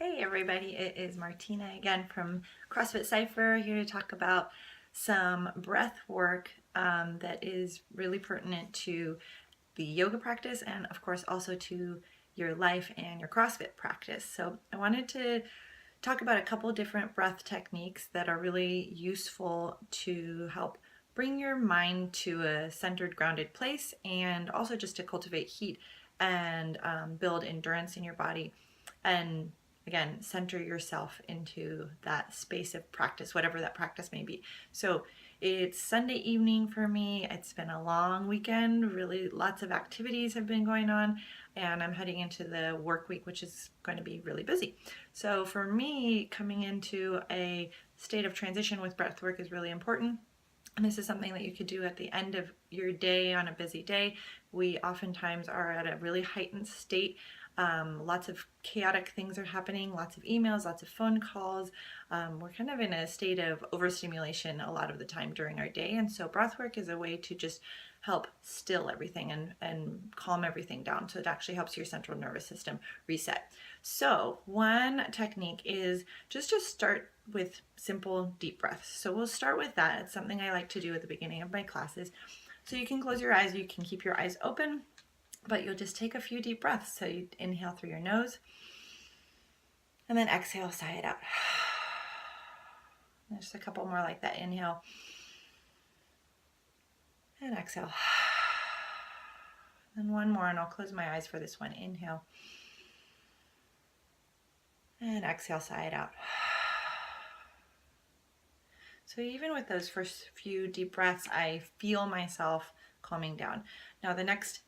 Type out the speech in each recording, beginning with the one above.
Hey everybody, it is Martina again from CrossFit Cypher, here to talk about some breath work that is really pertinent to the yoga practice and of course also to your life and your CrossFit practice. So I wanted to talk about a couple different breath techniques that are really useful to help bring your mind to a centered, grounded place, and also just to cultivate heat and build endurance in your body. And again, center yourself into that space of practice, whatever that practice may be. So it's Sunday evening for me. It's been a long weekend. Really, lots of activities have been going on, and I'm heading into the work week, which is going to be really busy. So for me, coming into a state of transition with breath work is really important. And this is something that you could do at the end of your day on a busy day. We oftentimes are at a really heightened state. Lots of chaotic things are happening, lots of emails, lots of phone calls. We're kind of in a state of overstimulation a lot of the time during our day. And so breathwork is a way to just help still everything and calm everything down. So it actually helps your central nervous system reset. So one technique is just to start with simple deep breaths. So we'll start with that. It's something I like to do at the beginning of my classes. So you can close your eyes, you can keep your eyes open, but you'll just take a few deep breaths. So you inhale through your nose and then exhale, sigh it out. And just a couple more like that. Inhale and exhale. And one more, and I'll close my eyes for this one. Inhale and exhale, sigh it out. So even with those first few deep breaths, I feel myself calming down. Now the next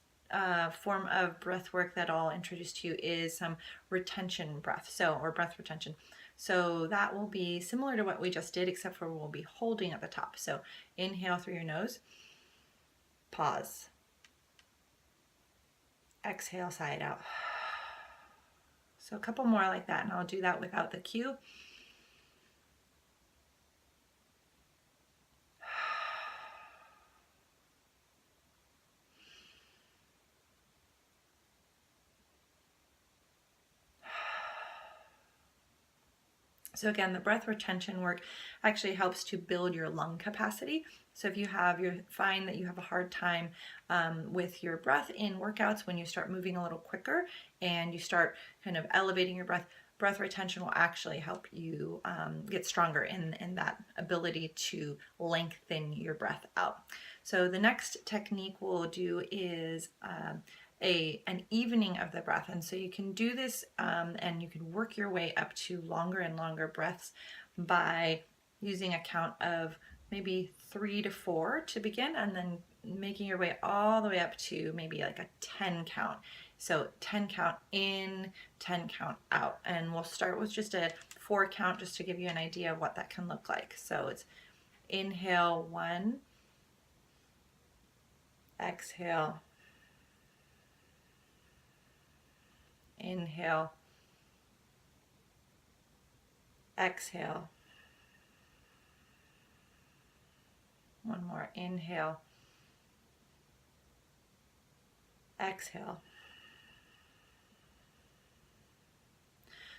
form of breath work that I'll introduce to you is some retention breath, or breath retention. So that will be similar to what we just did, except for we'll be holding at the top. So inhale through your nose, pause, exhale, sigh it out. So a couple more like that, and I'll do that without the cue. So again, the breath retention work actually helps to build your lung capacity. So if you find that you have a hard time with your breath in workouts, when you start moving a little quicker and you start kind of elevating your breath retention will actually help you get stronger in that ability to lengthen your breath out. So the next technique we'll do is an evening of the breath. And so you can do this and you can work your way up to longer and longer breaths by using a count of maybe 3 to 4 to begin, and then making your way all the way up to maybe like a 10 count. So 10 count in, 10 count out. And we'll start with just a 4 count just to give you an idea of what that can look like. So it's inhale 1, exhale, inhale, exhale, one more, inhale, exhale.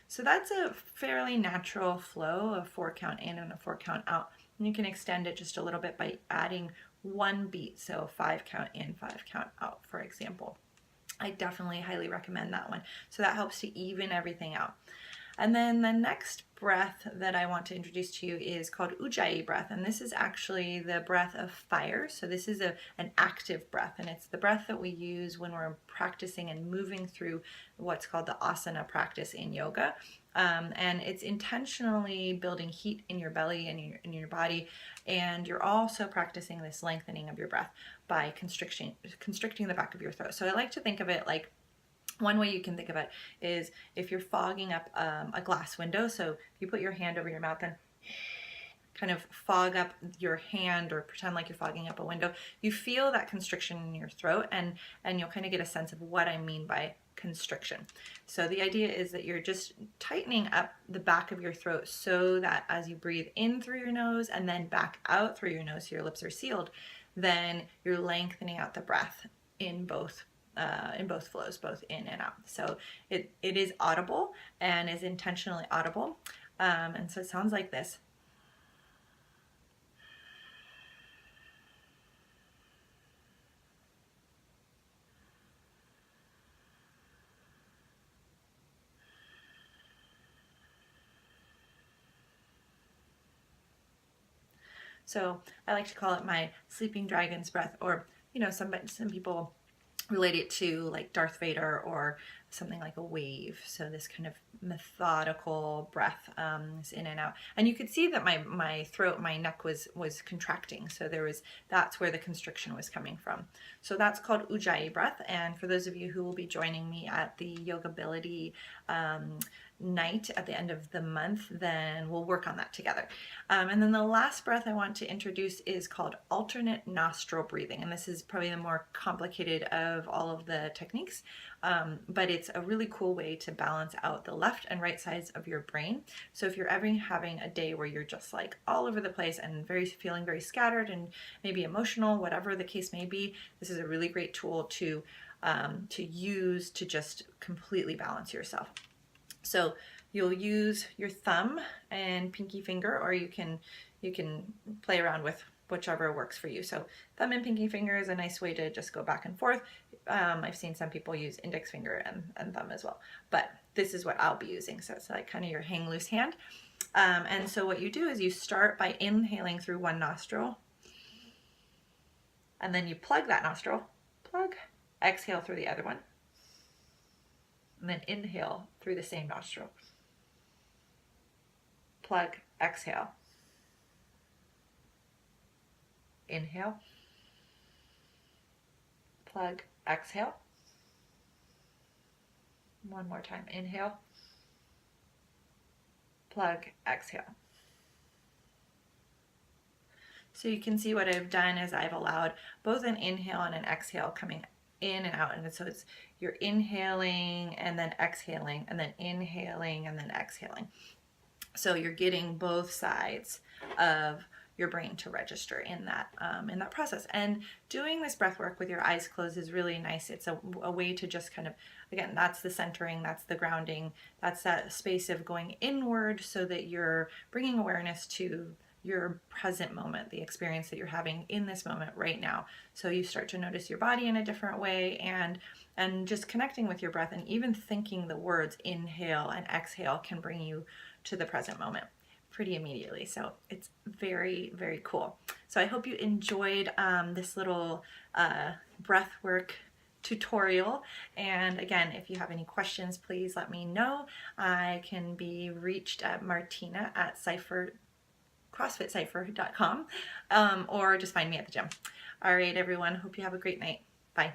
So that's a fairly natural flow of 4 count in and a 4 count out. And you can extend it just a little bit by adding 1 beat, so 5 count in, 5 count out, for example. I definitely highly recommend that one. So that helps to even everything out. And then the next breath that I want to introduce to you is called Ujjayi breath. And this is actually the breath of fire. So this is an active breath, and it's the breath that we use when we're practicing and moving through what's called the asana practice in yoga. And it's intentionally building heat in your belly and in your body. And you're also practicing this lengthening of your breath by constricting the back of your throat. So I like to think of it like, one way you can think of it is if you're fogging up a glass window. So you put your hand over your mouth and kind of fog up your hand or pretend like you're fogging up a window. You feel that constriction in your throat, and you'll kind of get a sense of what I mean by constriction. So the idea is that you're just tightening up the back of your throat so that as you breathe in through your nose and then back out through your nose so your lips are sealed, then you're lengthening out the breath in both in both flows, both in and out. So it is audible and is intentionally audible. And so it sounds like this. So I like to call it my sleeping dragon's breath, or some people relate it to like Darth Vader or something like a wave. So this kind of methodical breath is in and out, and you could see that my throat, my neck was contracting. So that's where the constriction was coming from. So that's called Ujjayi breath. And for those of you who will be joining me at the Yogability night at the end of the month, then we'll work on that together. And then the last breath I want to introduce is called alternate nostril breathing. And this is probably the more complicated of all of the techniques, but it's a really cool way to balance out the left and right sides of your brain. So if you're ever having a day where you're just like all over the place and feeling very scattered and maybe emotional, whatever the case may be, this is a really great tool to use to just completely balance yourself. So you'll use your thumb and pinky finger, or you can play around with whichever works for you. So thumb and pinky finger is a nice way to just go back and forth. I've seen some people use index finger and thumb as well, but this is what I'll be using. So it's like kind of your hang loose hand. And so what you do is you start by inhaling through one nostril, and then you plug that nostril, exhale through the other one, and then inhale through the same nostril. Plug, exhale. Inhale. Plug, exhale. One more time. Inhale. Plug, exhale. So you can see what I've done is I've allowed both an inhale and an exhale coming in and out. And so it's you're inhaling and then exhaling, and then inhaling and then exhaling. So you're getting both sides of your brain to register in that process. And doing this breath work with your eyes closed is really nice. It's a way to just kind of, again, that's the centering, that's the grounding, that's that space of going inward so that you're bringing awareness to your present moment, the experience that you're having in this moment right now. So you start to notice your body in a different way, and just connecting with your breath, and even thinking the words inhale and exhale can bring you to the present moment pretty immediately. So it's very, very cool. So I hope you enjoyed this little breath work tutorial. And again, if you have any questions, please let me know. I can be reached at Martina at CrossFitCypher.com, or just find me at the gym. All right, everyone. Hope you have a great night. Bye.